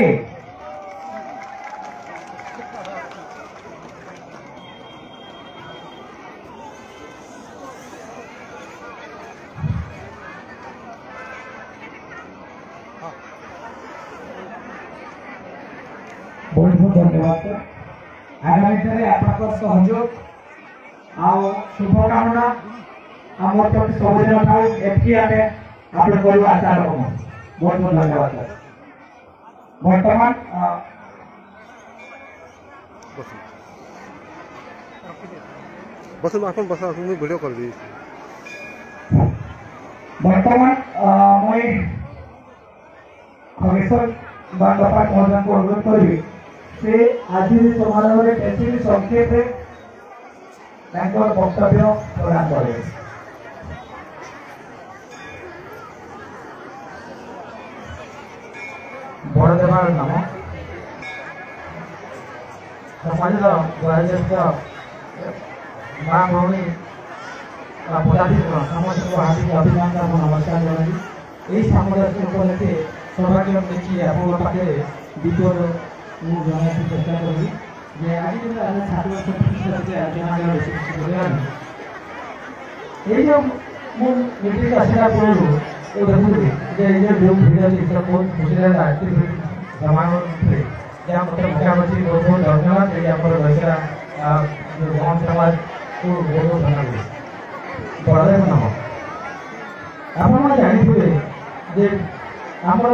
बहुत बहुत धन्यवाद। आगामी दिन आपको सहयोग आउ शुभकामना आम प्रति सबुदिन था एफकी आने आप आशा रखू। बहुत बहुत धन्यवाद। बर्तमान भिडियो कर बर्तमान मुई खगेश्वर बांडपाट महोदय को अनुरोध करी से आज समारोह में बेसी संक्षेप वक्तव्य प्रदान करें। बड़देवार नाम समाज वयोज्येष्ठ माँ भौणी पदाधिकारी समस्त को हार्दिक अभिनंदन और नमस्कार जनाई। यही सामंजस्य उपलक्षे सौभाग्य देखिए आप पाखे विपद मुझे चेष्टा करी जे आज छात्र छात्री आलोचना ये जो मुझे आसला पूर्व देखुदी जो भिड़ बहुत खुशी लगा जमान जहाँ मुख्यमंत्री बहुत बहुत धन्यवाद। ये रहीला गाँव समाज को बहुत बहुत धन्यवाद। बड़देव नाम आप जानते जे आमर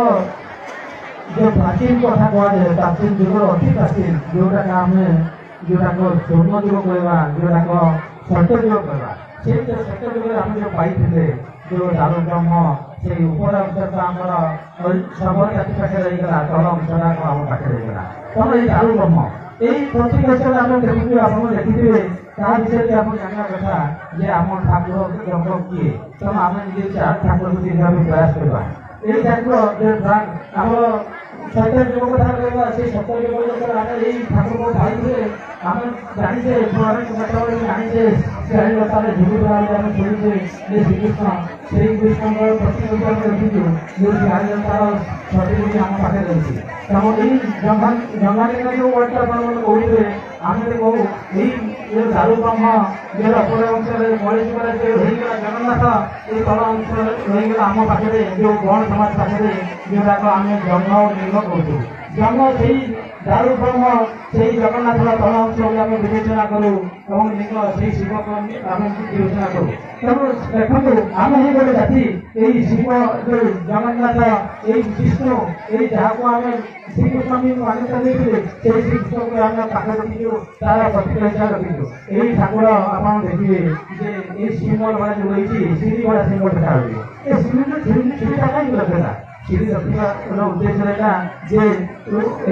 जो प्राचीन कथा कहुए प्राचीन जुगर अति प्राचीन जोटा आम जोटाक स्वर्ण जुग कहवा जोटाक सत्य जुग कहवा से सत्य जुग आम जो पाई जो दारू ब्रह्म से ऊपर अंश आमर सब जाति पाखे रहीगला तल अंशटा आम पाखे रहीगला तेणु ये दारू ब्रह्म यही प्रति वर्ष आम देखु आप देखिए ता विषय आप जानना कथा जे आम ठाकुर जंग किए तेणु आम निजे ठाकुर को प्रयास करवा यही ठाकुर आम सत्य जुग कथा कहवा से सत्य जुग यही ठाकुर को पाई आम जाने जाने चारिलतार झुलुआम शुणुचे श्रीकृष्ण से कृष्ण प्रतिनिधि देखीचु जो चारिलतार छठी आम पाखे रही तेणु यही जंगाली जो वर्ड कहते आम कहू ये दारू ब्रह्म जो अपर अंचल मरीचुरा जो रहीगला जगन्नाथ ये तल अंचल रहीगला आम पाखे जो गण समाज पाखे जोटाक आम जन्म निर्म करूँ जन्म से दारू ब्रह्म से जगन्नाथ तल अंचल आम विवेचना करूँ और लिंग से शिव को आम विवेचना करूँ। तेणु देखो आम ही गोटे जाति यही शिव जो जगन्नाथ यही विष्णु यही जहाँ को आम श्रीकृष्ण भी मान्यता देते श्रीकृष्ण को आम पाखे रखीचु तार प्रतीक हिसाब रखीचु यही ठाकुर आप देखिए ये सिंबल भाया जो रही सीढ़ी भाया सिंबल देखा ये सीढ़ीटा कहीं रखेगा सीढ़ी रखा उद्देश्य रहा जे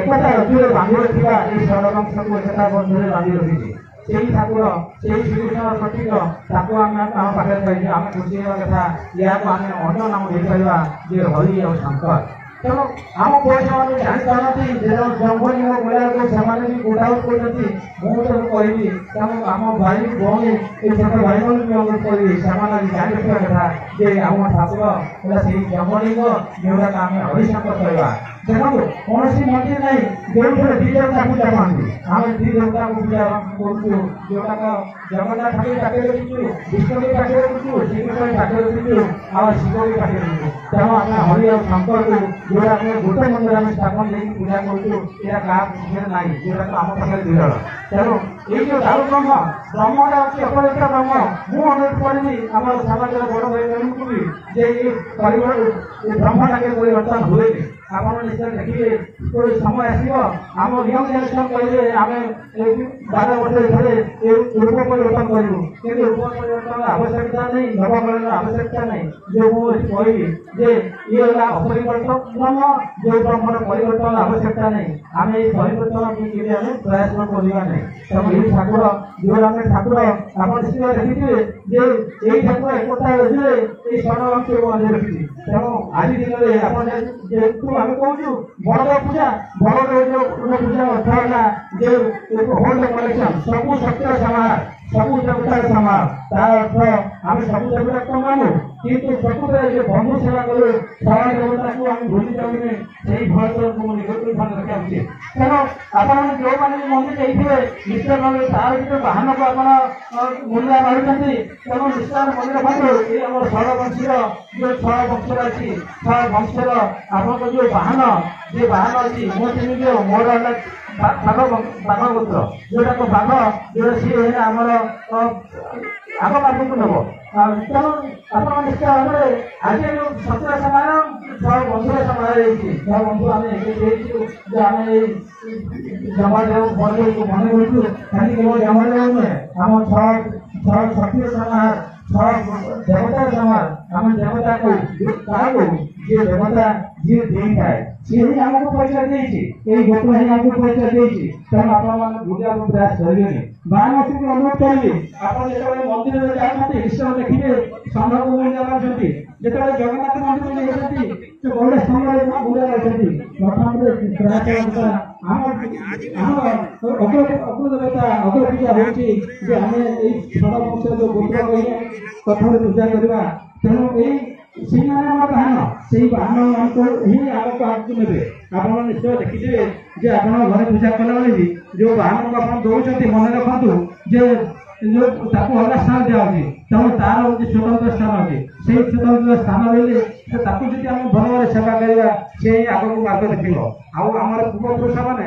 एकता रखिए बांधि रखा ये षडयंत्र को एकता बंधन बांधि रखी से ठाकुर से श्रीकृष्ण प्रतीक आम पाखे पाई आम खुशी कथा या आम अन्य नाम देपारा जे हरि और शंकर। तेणु आम बयस मैंने जानी पारती जंगली मो गला से भी गोटाउट करती मुझे कहबी तेणु आम भाई भौणी ये छोट भाई भी अनुरोध करी से जानी रखा कथा जे आम ठाकुर है जंगलिंग जोटा आम हरिशंकर कहवा। देखो कौन मंदिर ना जो दी देवता पूजा करती आम दी देवता को पूजा करूँ जोटाक जगन्नाथ ठाकुर पाखे रखीचु विष्णु भी पाखे रखीचु श्रीकृष्ण भी पाखे रखीचु और शिव भी पाखे रखीचु तेणु आम हरि और शंकर को जोटा आम गोटे मंदिर आम स्थापन नहीं पूजा करूँ या क्या ना जोटा आम पाखे विरल। तेणु ये जो दारू ब्रह्म ब्रह्मटा अच्छी अपरित ब्रह्म मुझे अनुरोध करी आम समाज बड़ भाई मान को भी ब्रह्मटा के परिवर्तन हुए आप निश्चय देखिए कोई समय आसो आम यंग जेनेरेशन कहे आम 12 वर्ष थे रूप परिवर्तन करूँ कि रूप परिवर्तन आवश्यकता नहीं नवकरण आवश्यकता नहीं जो मुझे कहि ये अपरिवर्तन ब्रह्म जो ब्रह्म परिवर्तन आवश्यकता नहीं आम ये परिवर्तन के आम प्रयास करवा नहीं। तेणु ये ठाकुर जो आम ठाकुर आप निश्चय देखिए ये ठाकुर एकता रही ये षडयंत्र को बंधे रखी तेणु आज दिन में आप आम कहूँ बड़ पूजा बड़ जो पूजा अर्थ है होल्ड कलेक्शन सबू शक्तिर समार सबू देवतार समार तार अर्थ आम सबू देवता को मानू কিন্তু প্রকৃତରେ যে বন্ধু সেবা কରୁ ସମାଜ ଦେବତାକୁ ଆମେ ଭୁଲି ଯାଉନେ ସେଇ ଭୟକୁ ମୁଁ ନିଜକୁ ଧ୍ୟାନ ରଖିବା ଉଚିତ। ତେଣୁ ଆପଣମାନେ ଯେଉଁମାନେ ବି ମନ୍ଦିର ଯାଇଥିବେ ନିଶ୍ଚୟ ଭାବେ ତାର ଭିତରେ ବାହନକୁ ଆପଣ ମୂଲ୍ୟ ମାରୁଛନ୍ତି। ତେଣୁ ନିଶ୍ଚୟ ମନେ ରଖନ୍ତୁ ଏଇ ଆମର ଷଡ଼ବଂଶୀର ଯେଉଁ 6 ବଂଶର ଅଛି 6 ବଂଶର ଆପଣଙ୍କ ଯେଉଁ ବାହନ ଯେ ବାହନ ଅଛି ମୁଁ ଚିହ୍ନିବି ମୋର ହେଲା ବାଘ ଗୋତ୍ର ଯୋଉଟାକ ବାଘ ଯୋଉଟା ସିଏ ହେଲା ଆମର ଆଗ ମାର୍ଗକୁ ନେବ। ତେଣୁ ଆପଣ ନିଶ୍ଚୟ ଭାବରେ ଆଜି ଯେଉଁ ସତ୍ୟ ସମାଜ 6 ବଂଶର ସମାଜ ହେଇଛି 6 ବଂଶ ଆମେ ଏକାଠି ହେଇଛୁ ଯେ ଆମେ ଏଇ ଜମାଦେବ ବର୍ଗକୁ ମନେ କରୁଛୁ ଖାଲି କେବଳ ଜମାଦେବ ନୁହେଁ ଆମ 6 ସତ୍ୟ ସମାଜ 6 ଦେବତା ସମାଜ ଆମେ ଦେବତାକୁ କାହାକୁ ଯିଏ ଦେବତା ଯିଏ ଦେଇଥାଏ ସିଏ ହିଁ ଆମକୁ ପରିଚୟ ଦେଇଛି ଏଇ ଗୋତ୍ର ହିଁ ଆମକୁ ପରିଚୟ ଦେଇଛି। ତେଣୁ ଆପଣମାନେ ବୁଝିବାକୁ ପ୍ରୟାସ କରିବେନି ବାରାଣସୀକୁ ଅନୁରୋଧ କରିବି ଆପଣ ଯେତେବେଳେ ମନ୍ଦିରରେ ଯାଉଛନ୍ତି ନିଶ୍ଚୟ ଦେଖିବେ ଷଣ୍ଢକୁ ମୁଣ୍ଡିଆ ମାରୁଛନ୍ତି। ଯେତେବେଳେ ଜଗନ୍ନାଥ ମନ୍ଦିର ଯାଇଛନ୍ତି ସେ ଗୌଡ଼ ସ୍ତମ୍ଭରେ ମୁଣ୍ଡିଆ ମାରୁଛନ୍ତି। ପ୍ରଥମରେ ପ୍ରୟାସ ଆମ ଅଗ୍ରଦେବତା ଅଗ୍ରପୂଜା ହେଉଛି ଯେ ଆମେ ଏଇ ଷଡ଼ବଂଶର ଯେଉଁ ଗୋତ୍ର କହିଲେ କଥାରେ ପୂଜା କରିବା। ତେଣୁ ଏଇ ସେଇମାନେ ଆମର ବାହନ ସେଇ ବାହନ ହିଁ ଆଗକୁ ନେବେ। ଆପଣ ନିଶ୍ଚୟ ଦେଖିଥିବେ ଯେ ଆପଣ ଘରେ ପୂଜା କଲାବେଳେ ବି ଯେଉଁ ବାହନକୁ ଆପଣ ଦେଉଛନ୍ତି ମନେ ରଖନ୍ତୁ ଯେ ତାକୁ ଅଲଗା ସ୍ଥାନ ଦିଆହେଉଛି। ତେଣୁ ତାର ହେଉଛି ସ୍ୱତନ୍ତ୍ର ସ୍ଥାନ ଅଛି। ସେଇ ସ୍ୱତନ୍ତ୍ର ସ୍ଥାନ ରହିଲେ ତାକୁ ଯଦି ଆମେ ଭଲ ଭାବରେ ସେବା କରିବା ସେ ଆଗକୁ ମାର୍ଗ ଦେଖିବ। ଆଉ ଆମର ପୂର୍ବପୁରୁଷମାନେ